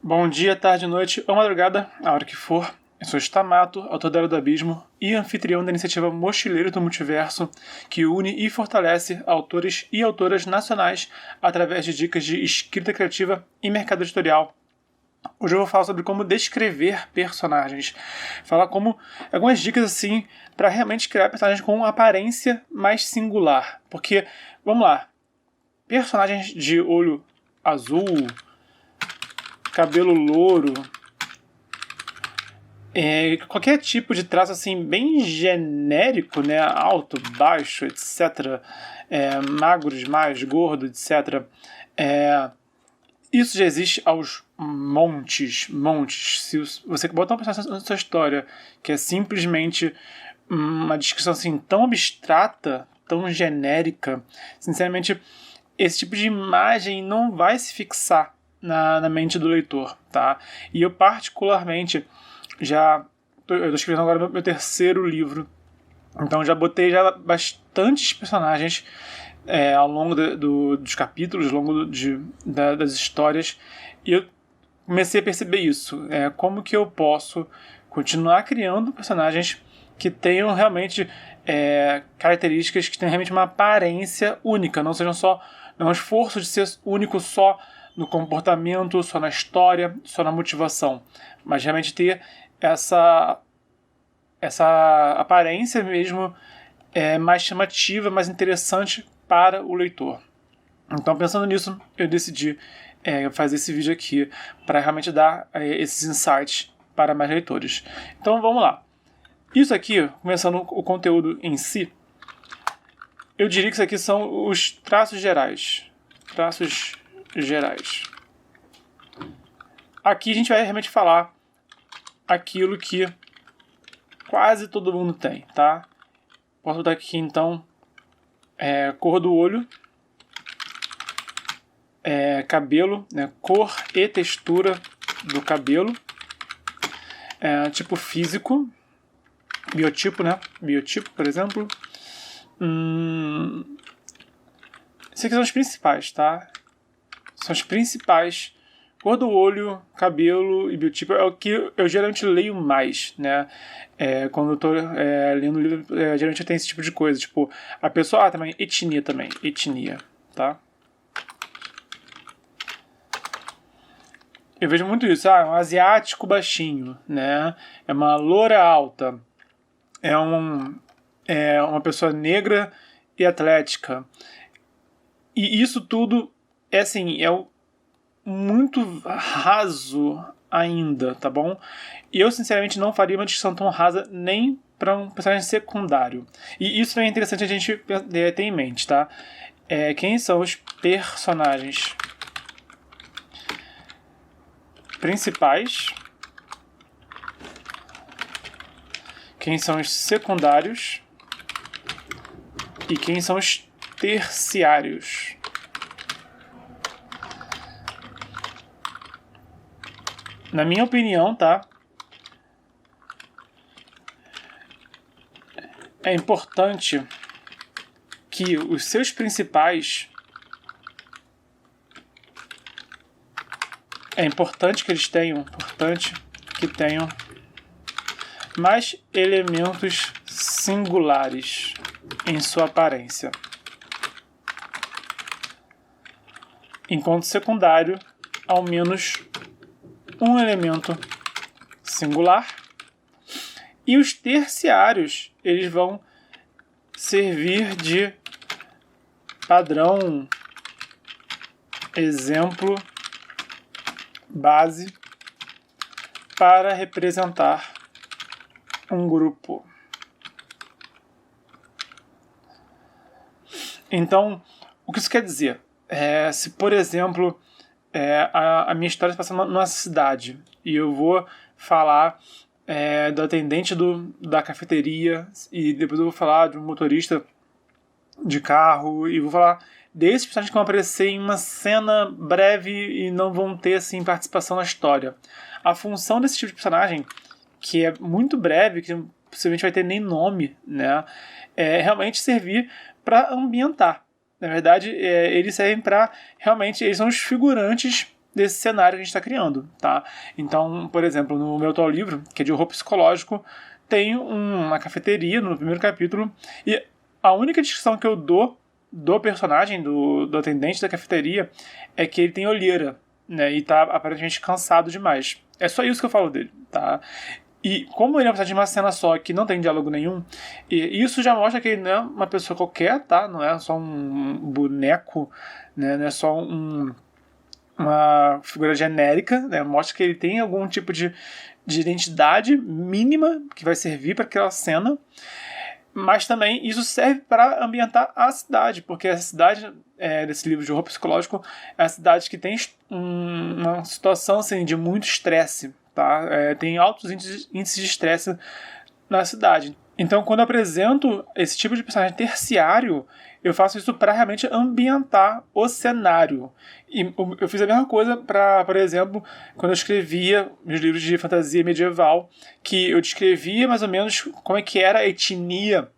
Bom dia, tarde, noite ou madrugada, a hora que for. Eu sou Stamato, autor da Era do Abismo e anfitrião da iniciativa Mochileiros do Multiverso, que une e fortalece autores e autoras nacionais através de dicas de escrita criativa e mercado editorial. Hoje eu vou falar sobre como descrever personagens. Falar como algumas dicas assim para realmente criar personagens com uma aparência mais singular. Porque, vamos lá, personagens de olho azul, cabelo louro, qualquer tipo de traço assim bem genérico, né, alto, baixo, etc, magros, mais gordo, etc, isso já existe aos montes. Se você botar uma personagem na sua história que é simplesmente uma descrição assim tão abstrata, tão genérica, sinceramente esse tipo de imagem não vai se fixar na mente do leitor, tá? E eu particularmente eu estou escrevendo agora meu terceiro livro, então já botei bastantes personagens ao longo dos capítulos, ao longo das histórias, e eu comecei a perceber isso, como que eu posso continuar criando personagens que tenham realmente características, que tenham realmente uma aparência única, não sejam só um esforço de ser único só no comportamento, só na história, só na motivação, mas realmente ter essa aparência mesmo mais chamativa, mais interessante para o leitor. Então, pensando nisso, eu decidi fazer esse vídeo aqui para realmente dar esses insights para mais leitores. Então, vamos lá. Isso aqui, começando o conteúdo em si, eu diria que isso aqui são os traços gerais. Traços gerais. Aqui a gente vai realmente falar aquilo que quase todo mundo tem, tá? Posso botar aqui então cor do olho, cabelo, né? Cor e textura do cabelo, tipo físico, biotipo, né? Biotipo, por exemplo. Esses aqui são os principais, tá? São os principais. Cor do olho, cabelo e biotipo é o que eu geralmente leio mais, né? Quando eu tô lendo um livro, geralmente tem esse tipo de coisa. Tipo, a pessoa... também, etnia também. Etnia, tá? Eu vejo muito isso. Um asiático baixinho, né? É uma loura alta. É uma pessoa negra e atlética. E isso tudo muito raso ainda, tá bom? E eu, sinceramente, não faria uma discussão tão rasa nem para um personagem secundário. E isso é interessante a gente ter em mente, tá? Quem são os personagens principais? Quem são os secundários? E quem são os terciários? Na minha opinião, tá? É importante que os seus principais... É importante que eles tenham... mais elementos singulares em sua aparência. Enquanto secundário, ao menos um elemento singular. E os terciários, eles vão servir de padrão, exemplo, base para representar um grupo. Então, o que isso quer dizer? Se, por exemplo, a minha história se passa numa cidade e eu vou falar do atendente da cafeteria e depois eu vou falar de um motorista de carro e vou falar desses personagens que vão aparecer em uma cena breve e não vão ter assim, participação na história. A função desse tipo de personagem, que é muito breve, que possivelmente vai ter nem nome, né, é realmente servir para ambientar. Na verdade, eles servem para realmente, eles são os figurantes desse cenário que a gente está criando, tá? Então, por exemplo, no meu atual livro, que é de horror psicológico, tem uma cafeteria no primeiro capítulo, e a única descrição que eu dou do personagem, do atendente da cafeteria, é que ele tem olheira, né, e tá aparentemente cansado demais. É só isso que eu falo dele, tá? E como ele é um personagem de uma cena só, que não tem diálogo nenhum, e isso já mostra que ele não é uma pessoa qualquer, tá? Não é só um boneco, né? Não é só uma figura genérica, né? Mostra que ele tem algum tipo de identidade mínima que vai servir para aquela cena, mas também isso serve para ambientar a cidade, porque a cidade desse livro de horror psicológico é a cidade que tem uma situação assim, de muito estresse, tá? Tem altos índices de estresse na cidade. Então, quando eu apresento esse tipo de personagem terciário, eu faço isso para realmente ambientar o cenário. E eu fiz a mesma coisa para, por exemplo, quando eu escrevia meus livros de fantasia medieval, que eu descrevia mais ou menos como é que era a etnia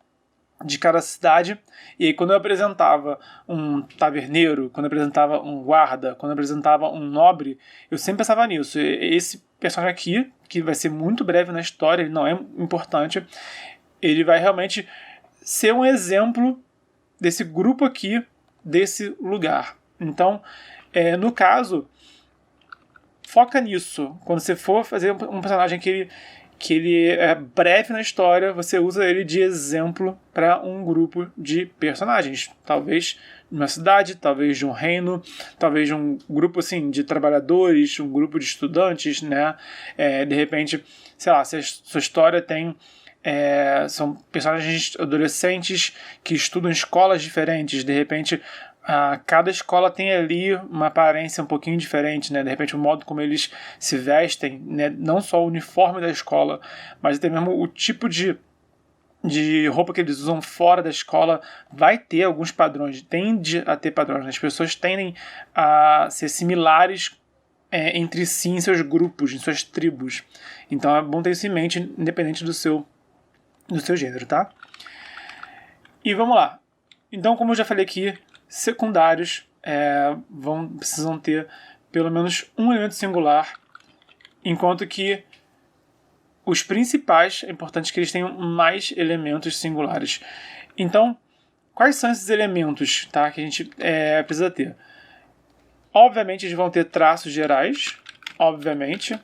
de cada cidade, e aí quando eu apresentava um taverneiro, quando eu apresentava um guarda, quando eu apresentava um nobre, eu sempre pensava nisso. Esse personagem aqui, que vai ser muito breve na história, ele não é importante, ele vai realmente ser um exemplo desse grupo aqui, desse lugar. Então, no caso, foca nisso. Quando você for fazer um personagem que ele é breve na história, você usa ele de exemplo para um grupo de personagens. Talvez de uma cidade, talvez de um reino, talvez de um grupo assim, de trabalhadores, um grupo de estudantes, né? De repente, sei lá, se a sua história tem... são personagens adolescentes que estudam em escolas diferentes. De repente, cada escola tem ali uma aparência um pouquinho diferente, né? De repente, o modo como eles se vestem, né? Não só o uniforme da escola, mas até mesmo o tipo de roupa que eles usam fora da escola vai ter alguns padrões, tende a ter padrões, né? As pessoas tendem a ser similares entre si em seus grupos, em suas tribos. Então é bom ter isso em mente, independente do seu gênero, tá? E vamos lá. Então, como eu já falei aqui, secundários precisam ter pelo menos um elemento singular, enquanto que os principais, é importante que eles tenham mais elementos singulares. Então, quais são esses elementos, tá, que a gente precisa ter? Obviamente, eles vão ter traços gerais, obviamente.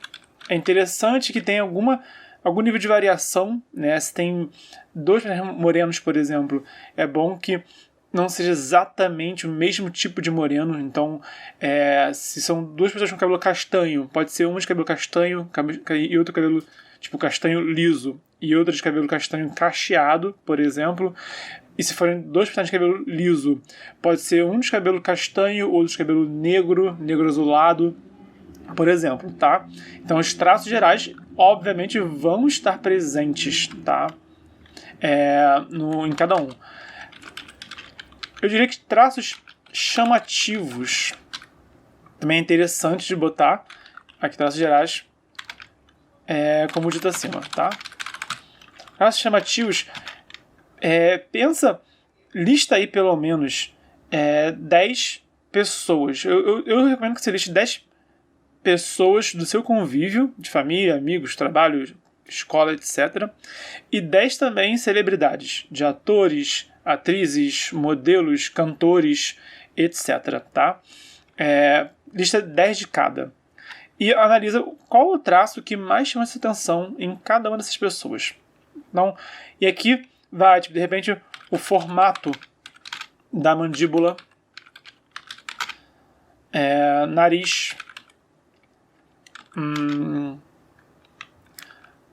É interessante que tenha algum nível de variação, né? Se tem dois morenos, por exemplo, é bom que não seja exatamente o mesmo tipo de moreno. Então, se são duas pessoas com cabelo castanho, pode ser uma de cabelo castanho e outro cabelo tipo castanho liso e outra de cabelo castanho cacheado, por exemplo. E se forem dois personagens de cabelo liso, pode ser um de cabelo castanho, outro de cabelo negro azulado, por exemplo, tá? Então, os traços gerais, obviamente, vão estar presentes, tá? Em cada um. Eu diria que traços chamativos também é interessante de botar aqui, traços gerais, como dito acima, tá? Traços chamativos, lista aí pelo menos 10 pessoas. Eu recomendo que você liste 10 pessoas do seu convívio, de família, amigos, trabalho, escola, etc. E 10 também celebridades, de atores, atrizes, modelos, cantores, etc. Tá? Lista 10 de cada. E analisa qual o traço que mais chama essa atenção em cada uma dessas pessoas. Então, e aqui vai, de repente, o formato da mandíbula, nariz,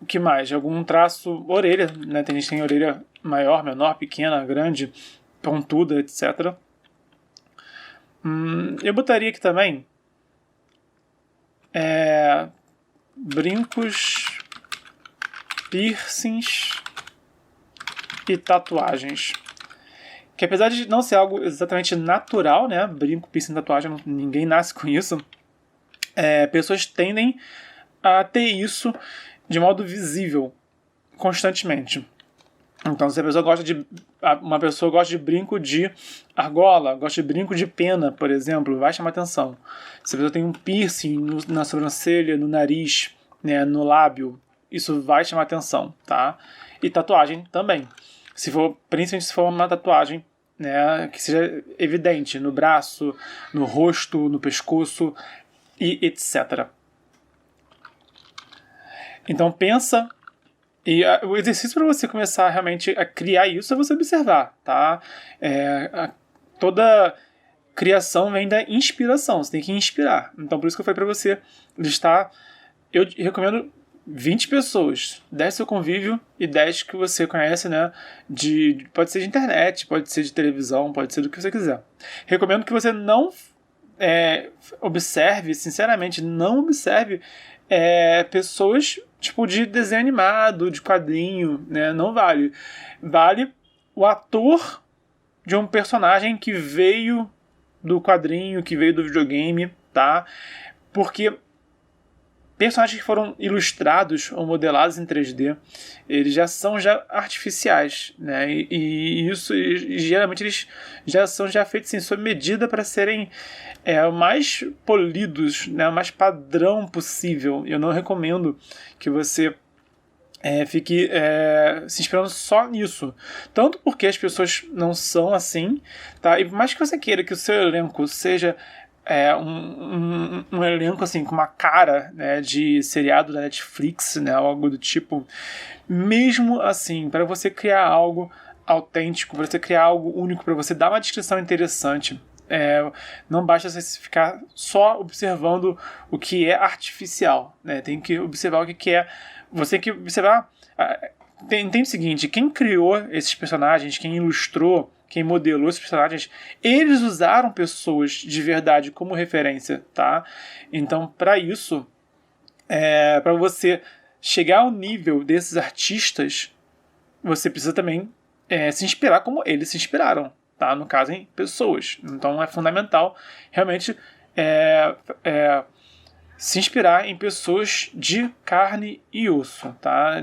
o que mais? Algum traço, orelha, né? Tem gente que tem orelha maior, menor, pequena, grande, pontuda, etc. Eu botaria aqui também brincos, piercings e tatuagens. Que apesar de não ser algo exatamente natural, né? Brinco, piercing, tatuagem, ninguém nasce com isso. Pessoas tendem a ter isso de modo visível, constantemente. Então, se uma pessoa gosta de brinco de argola, gosta de brinco de pena, por exemplo, vai chamar atenção. Se a pessoa tem um piercing na sobrancelha, no nariz, né, no lábio, isso vai chamar atenção, tá? E tatuagem também. Principalmente se for uma tatuagem, né, que seja evidente no braço, no rosto, no pescoço e etc. Então pensa. E o exercício para você começar realmente a criar isso é você observar, tá? Toda criação vem da inspiração, você tem que inspirar. Então por isso que eu falei para você listar, eu recomendo 20 pessoas, 10 do seu convívio e 10 que você conhece, né? Pode ser de internet, pode ser de televisão, pode ser do que você quiser. Recomendo que você não observe, sinceramente, não observe pessoas tipo de desenho animado, de quadrinho, né? Não vale. Vale o ator de um personagem que veio do quadrinho, que veio do videogame, tá? Porque personagens que foram ilustrados ou modelados em 3D, eles já são artificiais, né? E geralmente eles são feitos assim, sob medida para serem o mais polidos, né? O mais padrão possível. Eu não recomendo que você fique se inspirando só nisso. Tanto porque as pessoas não são assim, tá? E por mais que você queira que o seu elenco seja um elenco assim com uma cara, né, de seriado da Netflix, né, algo do tipo, mesmo assim, para você criar algo autêntico, para você criar algo único, para você dar uma descrição interessante, não basta você ficar só observando o que é artificial, né? Tem que observar o que é. Você tem que observar. Tem o seguinte: quem criou esses personagens, quem ilustrou, quem modelou esses personagens, eles usaram pessoas de verdade como referência, tá? Então, para isso, para você chegar ao nível desses artistas, você precisa também se inspirar como eles se inspiraram, tá? No caso, em pessoas. Então, é fundamental realmente se inspirar em pessoas de carne e osso, tá?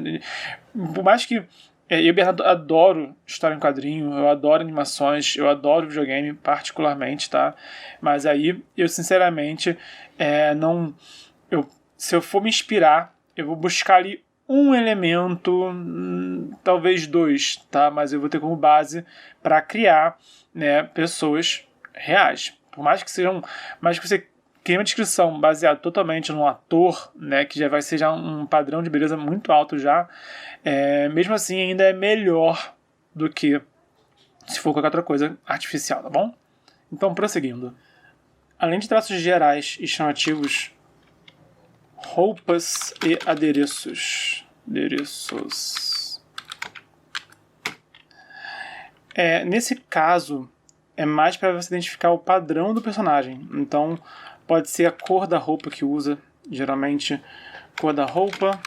Por mais que eu adoro história em quadrinho, eu adoro animações, eu adoro videogame particularmente, tá? Mas aí eu sinceramente se eu for me inspirar, eu vou buscar ali um elemento, talvez dois, tá? Mas eu vou ter como base para criar, né, pessoas reais. Por mais que você crie uma descrição baseada totalmente no ator, né, que já vai ser um padrão de beleza muito alto já, mesmo assim ainda é melhor do que se for qualquer outra coisa artificial, tá bom? Então, prosseguindo. Além de traços gerais e chamativos, roupas e adereços. Nesse caso, é mais para você identificar o padrão do personagem. Então, pode ser a cor da roupa que usa, geralmente cor da roupa,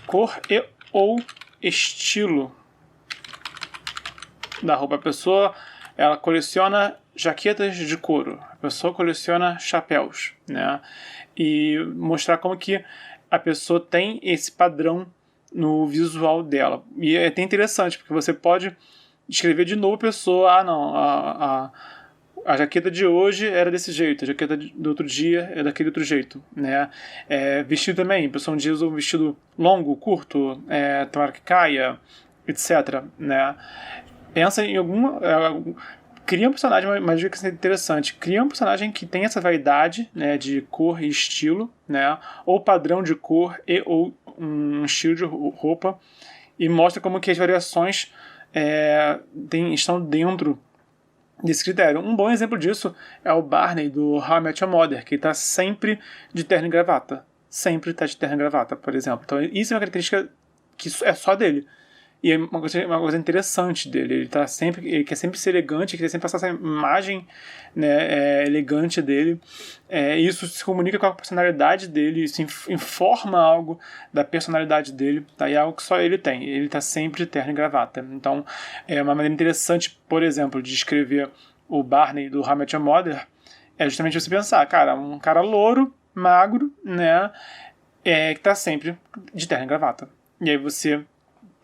cor ou estilo da roupa. A pessoa, ela coleciona jaquetas de couro, a pessoa coleciona chapéus, né? E mostrar como que a pessoa tem esse padrão no visual dela. E é até interessante, porque você pode escrever de novo a pessoa, a jaqueta de hoje era desse jeito, a jaqueta do outro dia é daquele outro jeito, né? Vestido também, a pessoa um dia usa um vestido longo, curto, tomara que caia, etc, né? Pensa em cria um personagem, uma dica interessante, cria um personagem que tem essa vaidade, né, de cor e estilo, né, ou padrão de cor ou um estilo de roupa, e mostra como que as variações estão dentro desse critério. Um bom exemplo disso é o Barney do How I Met Your Mother, que está sempre de terno e gravata. Sempre está de terno e gravata, por exemplo. Então isso é uma característica que é só dele. E é uma coisa interessante dele. Ele quer sempre ser elegante, quer sempre passar essa imagem, né, elegante dele. Isso se comunica com a personalidade dele, isso informa algo da personalidade dele, tá? E é algo que só ele tem. Ele está sempre de terno e gravata. Então, é uma maneira interessante, por exemplo, de escrever o Barney do How I Met Your Mother, é justamente você pensar, cara, um cara louro, magro, né, que está sempre de terno e gravata. E aí você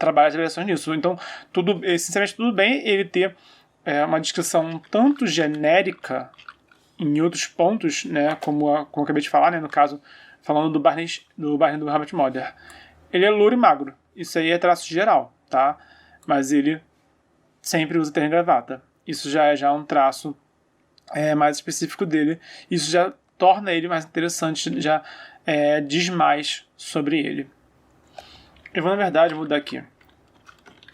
trabalha as variações nisso. Então, sinceramente, tudo bem ele ter uma descrição um tanto genérica em outros pontos, né, como eu acabei de falar, né, no caso, falando do Barney do Herbert Mauder. Ele é louro e magro. Isso aí é traço geral, tá? Mas ele sempre usa terno e gravata. Isso já é um traço mais específico dele. Isso já torna ele mais interessante, já diz mais sobre ele. Eu vou, na verdade, mudar aqui.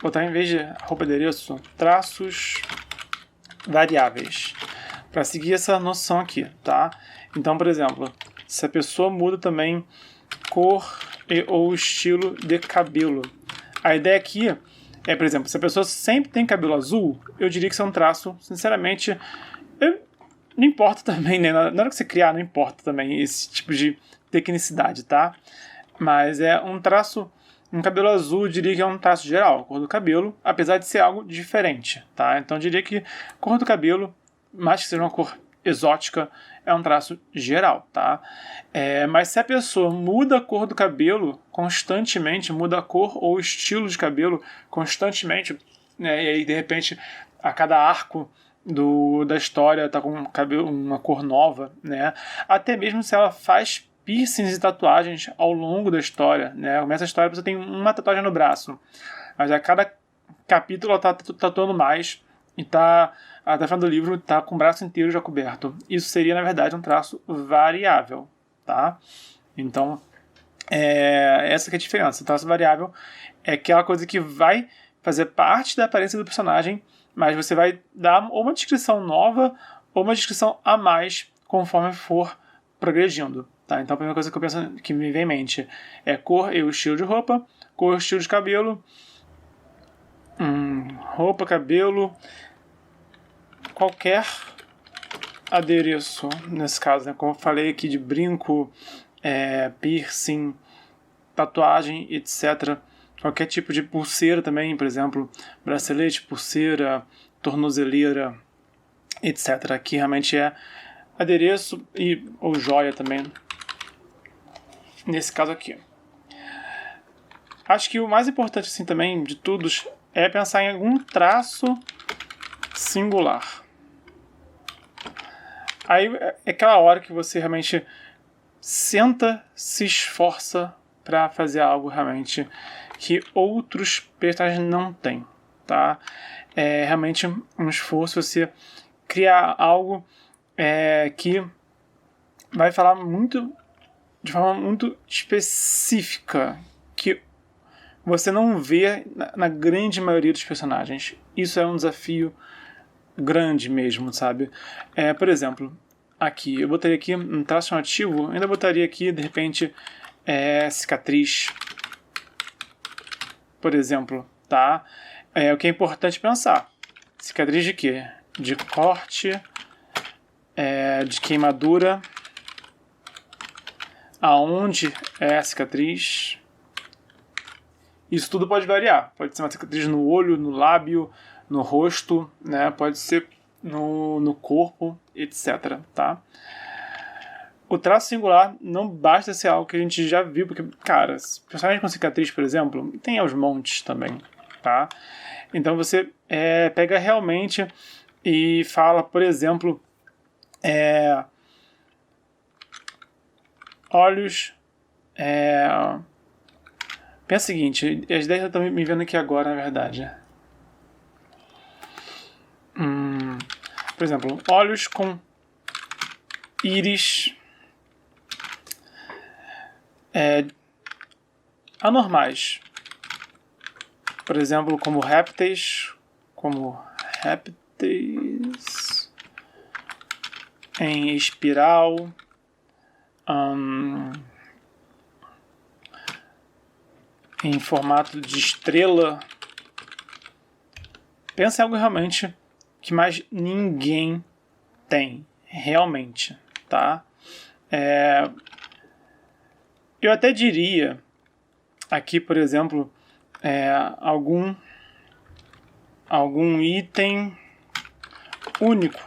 Botar, em vez de roupa adereço, traços variáveis. Para seguir essa noção aqui, tá? Então, por exemplo, se a pessoa muda também cor ou estilo de cabelo. A ideia aqui por exemplo, se a pessoa sempre tem cabelo azul, eu diria que isso é um traço, sinceramente, não importa também, né? Na hora que você criar, não importa também esse tipo de tecnicidade, tá? Mas é um traço, um cabelo azul, eu diria que é um traço geral, a cor do cabelo, apesar de ser algo diferente, tá? Então eu diria que cor do cabelo, mais que seja uma cor exótica, é um traço geral, tá? Mas se a pessoa muda a cor do cabelo constantemente, muda a cor ou estilo de cabelo constantemente, né? E aí de repente a cada arco da história tá com uma cor nova, né? Até mesmo se ela faz piercings e tatuagens ao longo da história, né? Começa a história, você tem uma tatuagem no braço, mas a cada capítulo ela tá tatuando mais e tá até o final do livro tá com o braço inteiro já coberto. Isso seria, na verdade, um traço variável, tá? Então, essa que é a diferença. O traço variável é aquela coisa que vai fazer parte da aparência do personagem, mas você vai dar ou uma descrição nova ou uma descrição a mais conforme for progredindo, tá? Então, a primeira coisa que eu penso, que me vem em mente é cor e o estilo de roupa, cor e estilo de cabelo, roupa, cabelo, qualquer adereço, nesse caso, né? Como eu falei aqui de brinco, piercing, tatuagem, etc. Qualquer tipo de pulseira também, por exemplo, bracelete, pulseira, tornozeleira, etc. Aqui realmente é adereço ou joia também, nesse caso aqui. Acho que o mais importante assim também de todos é pensar em algum traço singular. Aí é aquela hora que você realmente senta, se esforça para fazer algo realmente que outros personagens não têm, tá? É realmente um esforço você criar algo que vai falar de forma muito específica, que você não vê na grande maioria dos personagens. Isso é um desafio grande mesmo, sabe? Por exemplo, aqui, eu botaria aqui um traço chamativo, ainda botaria aqui, de repente, cicatriz, por exemplo, tá? O que é importante pensar. Cicatriz de quê? De corte, de queimadura, aonde é a cicatriz. Isso tudo pode variar. Pode ser uma cicatriz no olho, no lábio, no rosto, né? Pode ser no corpo, etc. Tá? O traço singular não basta ser algo que a gente já viu, porque, cara, personagens com cicatriz, por exemplo, tem aos montes também, tá? Então você pega realmente e fala, por exemplo, olhos. Pensa o seguinte, as ideias estão me vendo aqui agora, na verdade. Por exemplo, olhos com íris anormais. Por exemplo, como répteis em espiral, em formato de estrela. Pensa em algo realmente que mais ninguém tem, realmente, tá? Eu até diria aqui, por exemplo, algum item único.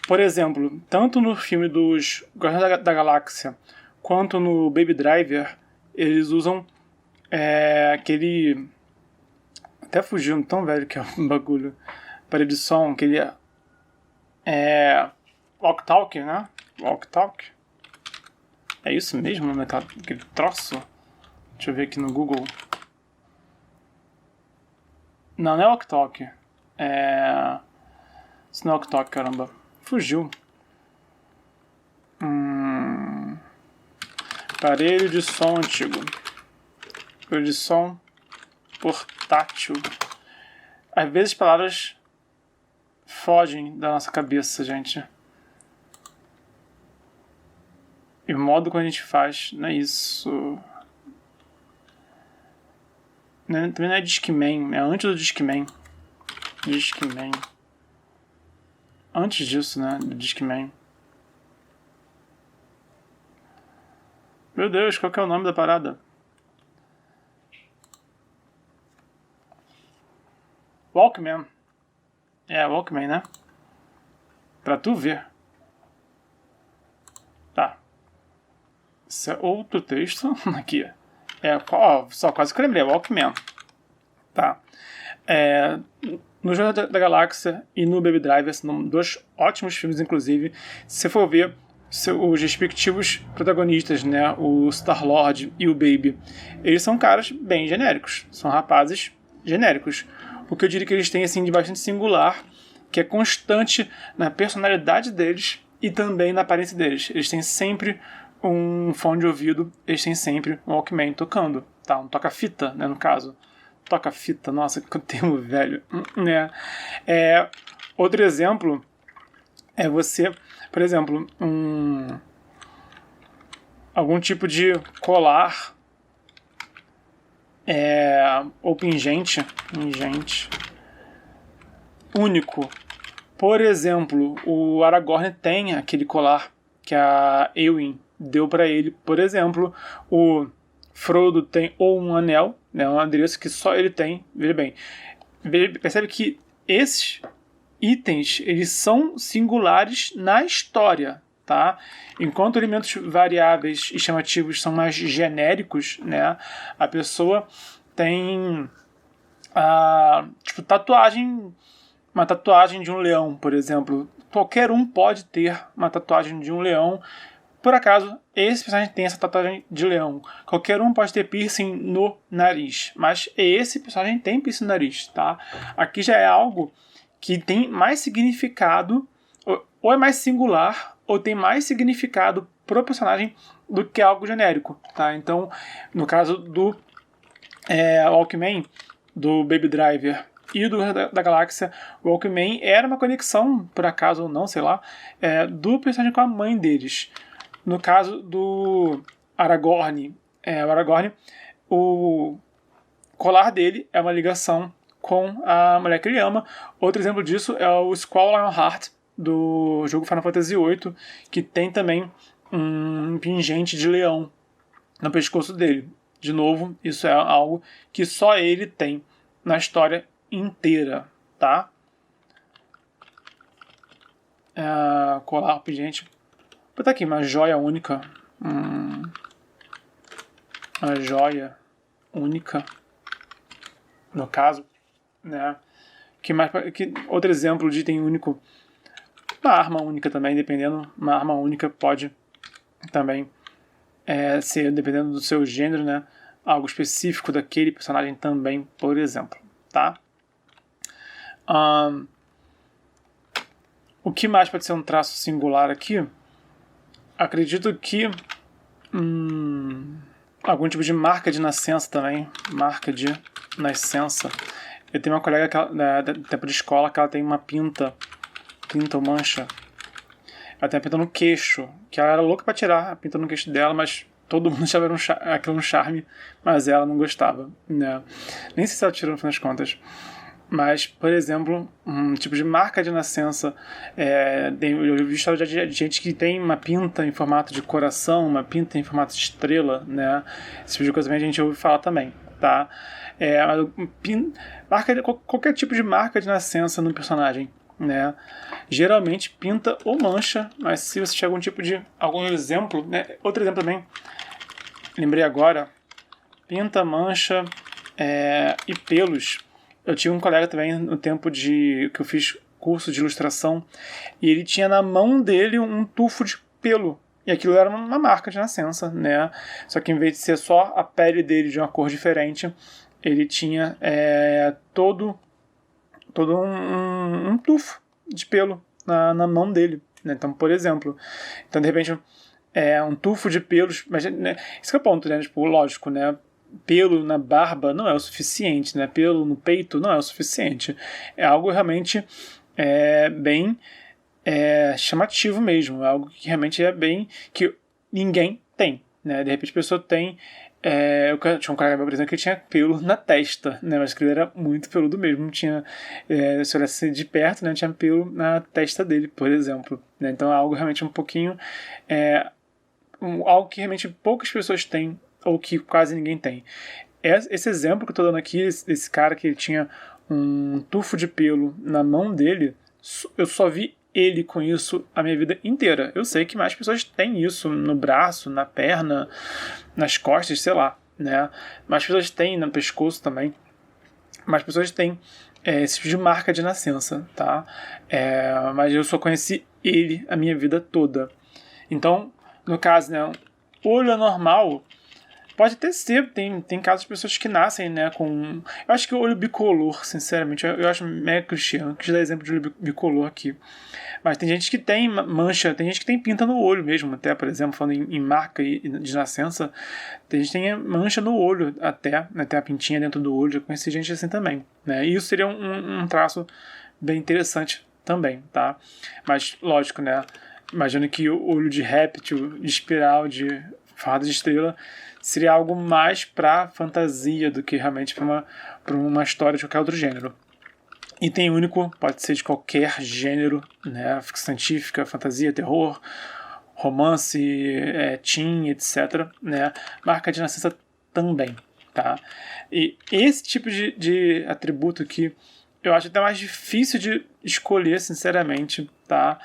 Por exemplo, tanto no filme dos Guardiões da Galáxia quanto no Baby Driver, eles usam aquele Até fugiu, tão velho que é o bagulho. Aparelho de som, que ele é Walk Talk, né? Walk Talk. É isso mesmo, né? Aquele troço? Deixa eu ver aqui no Google. Não, não é Walk Talk. Isso não é Walk Talk, caramba. Fugiu. Aparelho de som antigo. Aparelho de som portátil. Às vezes palavras fogem da nossa cabeça, gente. E o modo como a gente faz, não é isso. Também não é Discman, é antes do Discman. Discman. Antes disso, né? Do Discman. Meu Deus, qual que é o nome da parada? Walkman. É, Walkman, né? Pra tu ver. Tá. Isso é outro texto. Aqui. Só quase que eu lembrei. Walkman. Tá. No Jornada da Galáxia e no Baby Driver são dois ótimos filmes, inclusive. Se você for ver os respectivos protagonistas, né? O Star-Lord e o Baby. Eles são caras bem genéricos. São rapazes genéricos. O que eu diria que eles têm assim, de bastante singular, que é constante na personalidade deles e também na aparência deles. Eles têm sempre um fone de ouvido, eles têm sempre um Walkman tocando, tá? Um toca-fita, né, no caso. Toca-fita, nossa, que termo velho. Né? Outro exemplo é você, por exemplo, algum tipo de colar ou pingente único. Por exemplo, o Aragorn tem aquele colar que a Éowyn deu para ele. Por exemplo, o Frodo tem ou um anel, né, um adereço que só ele tem. Veja bem, percebe que esses itens eles são singulares na história, tá? Enquanto elementos variáveis e chamativos são mais genéricos, né, a pessoa tem tipo uma tatuagem de um leão, por exemplo. Qualquer um pode ter uma tatuagem de um leão. Por acaso, esse personagem tem essa tatuagem de leão. Qualquer um pode ter piercing no nariz, mas esse personagem tem piercing no nariz, tá? Aqui já é algo que tem mais significado, ou é mais singular, ou tem mais significado pro personagem do que algo genérico, tá? Então, no caso do Walkman, do Baby Driver e do da Galáxia, o Walkman era uma conexão, por acaso ou não, sei lá, do personagem com a mãe deles. No caso do Aragorn, o colar dele é uma ligação com a mulher que ele ama. Outro exemplo disso é o Squall Lionheart, do jogo Final Fantasy VIII, que tem também um pingente de leão no pescoço dele. De novo, isso é algo que só ele tem na história inteira, tá? Colar pingente. Vou botar aqui uma joia única. Uma joia única, no caso, né? Outro exemplo de item único. Uma arma única também, dependendo. Uma arma única pode também ser, dependendo do seu gênero, né? Algo específico daquele personagem também, por exemplo, tá? O que mais pode ser um traço singular aqui? Acredito que algum tipo de marca de nascença também. Marca de nascença. Eu tenho uma colega da tempo de escola que ela tem uma pinta ou mancha. Ela tem a pinta no queixo, que ela era louca pra tirar a pinta no queixo dela, mas todo mundo achava aquilo um charme, mas ela não gostava, né? Nem sei se ela tirou no fim das contas. Mas, por exemplo, um tipo de marca de nascença, eu vi história de gente que tem uma pinta em formato de coração, uma pinta em formato de estrela, né? Esse tipo de coisa a gente ouve falar também, tá? Qualquer tipo de marca de nascença no personagem, né? Geralmente pinta ou mancha, mas se você tiver algum exemplo, né? Outro exemplo também, lembrei agora, pinta, mancha e pelos. Eu tinha um colega também no tempo que eu fiz curso de ilustração, e ele tinha na mão dele um tufo de pelo. E aquilo era uma marca de nascença, né? Só que em vez de ser só a pele dele de uma cor diferente, ele tinha todo um tufo de pelo na mão dele, né? Então, por exemplo, de repente, um tufo de pelos, mas né, isso que é o ponto, né? Tipo, lógico, né? Pelo na barba não é o suficiente, né? Pelo no peito não é o suficiente. É algo realmente bem chamativo mesmo, é algo que realmente é bem que ninguém tem, né? De repente a pessoa tem. Eu tinha um colega meu, por exemplo, que tinha pelo na testa, né? Mas que ele era muito peludo mesmo. Tinha, se olhasse de perto, né? Tinha pelo na testa dele, por exemplo. Né? Então é algo realmente um pouquinho. Algo que realmente poucas pessoas têm, ou que quase ninguém tem. Esse exemplo que eu estou dando aqui, esse cara que ele tinha um tufo de pelo na mão dele, eu só vi ele com isso a minha vida inteira. Eu sei que mais pessoas têm isso no braço, na perna, nas costas, sei lá, né? Mais pessoas têm no pescoço também. Mais pessoas têm esse tipo de marca de nascença, tá? Mas eu só conheci ele a minha vida toda. Então, no caso, né, olho anormal pode até ser, tem casos de pessoas que nascem, né, com... Eu acho que o olho bicolor, sinceramente, eu acho mega clichê, eu não quis dar exemplo de olho bicolor aqui. Mas tem gente que tem mancha, tem gente que tem pinta no olho mesmo, até, por exemplo, falando em marca de nascença, tem gente que tem mancha no olho até, né, tem a pintinha dentro do olho, eu conheci gente assim também, né, e isso seria um traço bem interessante também, tá? Mas, lógico, né, imagino que o olho de réptil, de espiral, de farda de estrela, seria algo mais para fantasia do que realmente para uma história de qualquer outro gênero. Item único pode ser de qualquer gênero, né? Ficção científica, fantasia, terror, romance, teen, etc. Né? Marca de nascença também, tá? E esse tipo de atributo aqui eu acho até mais difícil de escolher, sinceramente, tá?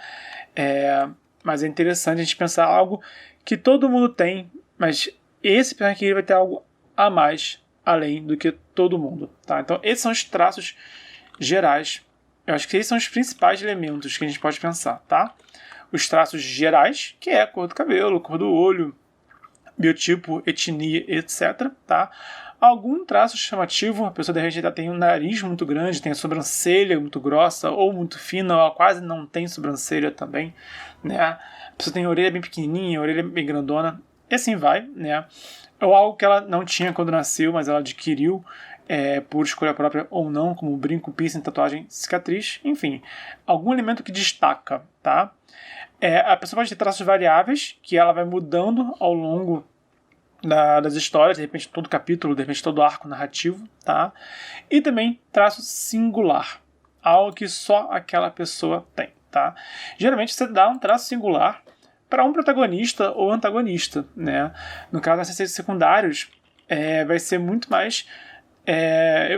Mas é interessante a gente pensar algo que todo mundo tem, mas esse personagem aqui vai ter algo a mais, além do que todo mundo, tá? Então, esses são os traços gerais. Eu acho que esses são os principais elementos que a gente pode pensar, tá? Os traços gerais, que é a cor do cabelo, cor do olho, biotipo, etnia, etc, tá? Algum traço chamativo, a pessoa de repente tem um nariz muito grande, tem a sobrancelha muito grossa ou muito fina, ou quase não tem sobrancelha também, né? A pessoa tem a orelha bem pequenininha, a orelha bem grandona, e assim vai, né? Ou algo que ela não tinha quando nasceu, mas ela adquiriu por escolha própria ou não, como brinco, piercing, tatuagem, cicatriz, enfim, algum elemento que destaca, tá? A pessoa pode ter traços variáveis, que ela vai mudando ao longo das histórias, de repente todo capítulo, de repente todo arco narrativo, tá? E também traço singular, algo que só aquela pessoa tem, tá? Geralmente você dá um traço singular para um protagonista ou antagonista, né? No caso, nesses secundários, vai ser muito mais...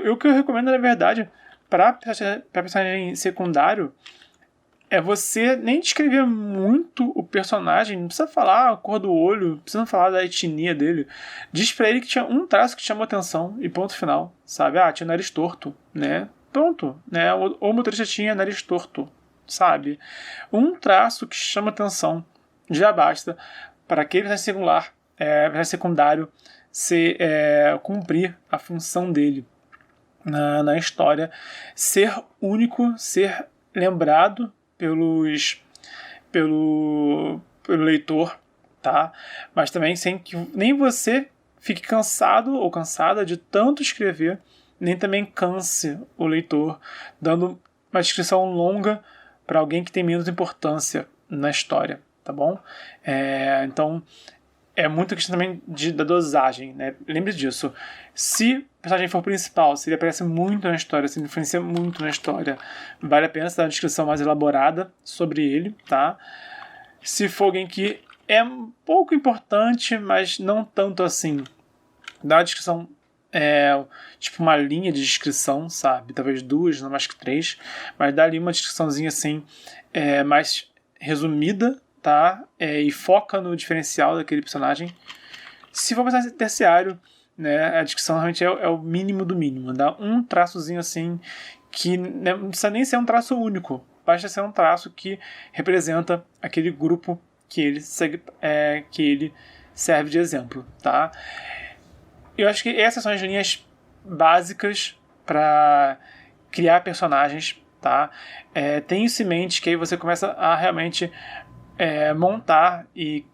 o que eu recomendo, na verdade, para personagem secundário, você nem descrever muito o personagem, não precisa falar a cor do olho, não precisa falar da etnia dele. Diz pra ele que tinha um traço que chamou atenção e ponto final, sabe? Tinha nariz torto, né? Pronto, né? O motorista tinha nariz torto, sabe? Um traço que chama atenção já basta para aquele personagem singular, personagem secundário, cumprir a função dele na história, ser único, ser lembrado pelo leitor, tá? Mas também sem que nem você fique cansado ou cansada de tanto escrever, nem também canse o leitor, dando uma descrição longa para alguém que tem menos importância na história, tá bom? Então, é muito questão também da dosagem, né? Lembre disso. Se o personagem for principal, se ele aparece muito na história, se ele influencia muito na história, vale a pena você dar uma descrição mais elaborada sobre ele, tá? Se for alguém que é um pouco importante, mas não tanto assim, dá uma descrição, tipo uma linha de descrição, sabe? Talvez 2, não mais que 3, mas dá ali uma descriçãozinha assim, mais resumida, tá? E foca no diferencial daquele personagem. Se for personagem terciário, né? A descrição realmente é o mínimo do mínimo. Dá um traçozinho assim que não precisa nem ser um traço único, basta ser um traço que representa aquele grupo que ele serve de exemplo, tá? Eu acho que essas são as linhas básicas para criar personagens, tá? Tenha isso em mente, que aí você começa a realmente montar e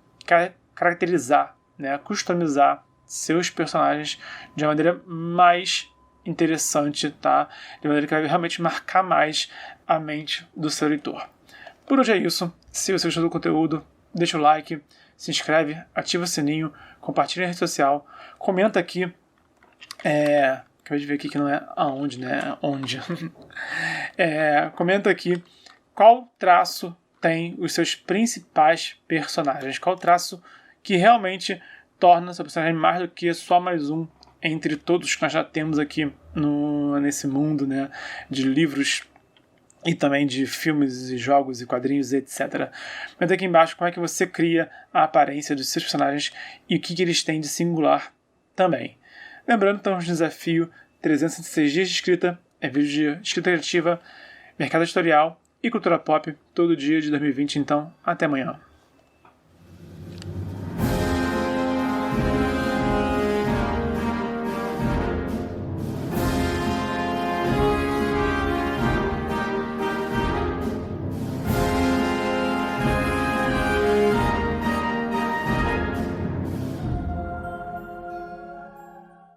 caracterizar, né? Customizar seus personagens de uma maneira mais interessante, tá? De maneira que vai realmente marcar mais a mente do seu leitor. Por hoje é isso. Se você gostou do conteúdo, deixa o like, se inscreve, ativa o sininho, compartilha na rede social, comenta aqui. Acabei de ver aqui que não é aonde, né? Onde. Comenta aqui qual traço tem os seus principais personagens. Qual traço que realmente torna seu personagem mais do que só mais um entre todos que nós já temos aqui nesse mundo, né? De livros e também de filmes e jogos e quadrinhos, etc. Comenta aqui embaixo como é que você cria a aparência dos seus personagens e o que eles têm de singular também. Lembrando, estamos no desafio 366 dias de escrita, vídeo de escrita criativa, mercado editorial e cultura pop, todo dia de 2020, então até amanhã.